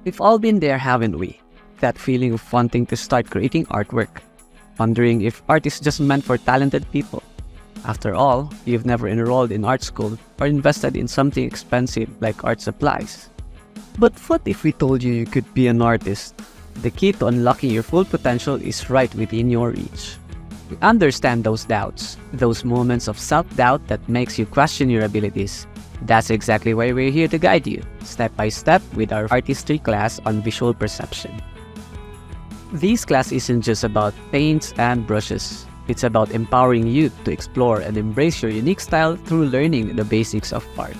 We've all been there, haven't we? That feeling of wanting to start creating artwork, wondering if art is just meant for talented people. After all, you've never enrolled in art school or invested in something expensive like art supplies. But what if we told you you could be an artist? The key to unlocking your full potential is right within your reach. We understand those doubts, those moments of self-doubt that makes you question your abilities. That's exactly why we're here to guide you, step by step, with our Artistry class on visual perception. This class isn't just about paints and brushes. It's about empowering you to explore and embrace your unique style through learning the basics of art.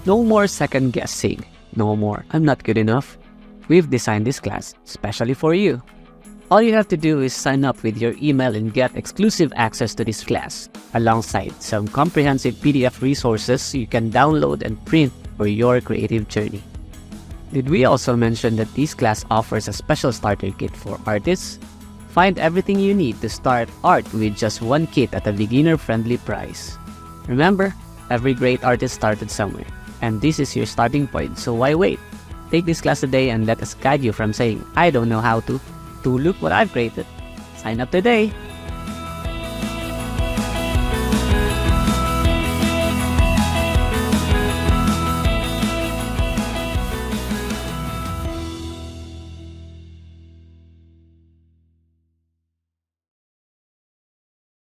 No more second guessing. No more, "I'm not good enough." We've designed this class specially for you. All you have to do is sign up with your email and get exclusive access to this class, alongside some comprehensive PDF resources you can download and print for your creative journey. Did we also mention that this class offers a special starter kit for artists? Find everything you need to start art with just one kit at a beginner-friendly price. Remember, every great artist started somewhere, and this is your starting point, so why wait? Take this class today and let us guide you from saying, "I don't know how to," "look what I've created." Sign up today!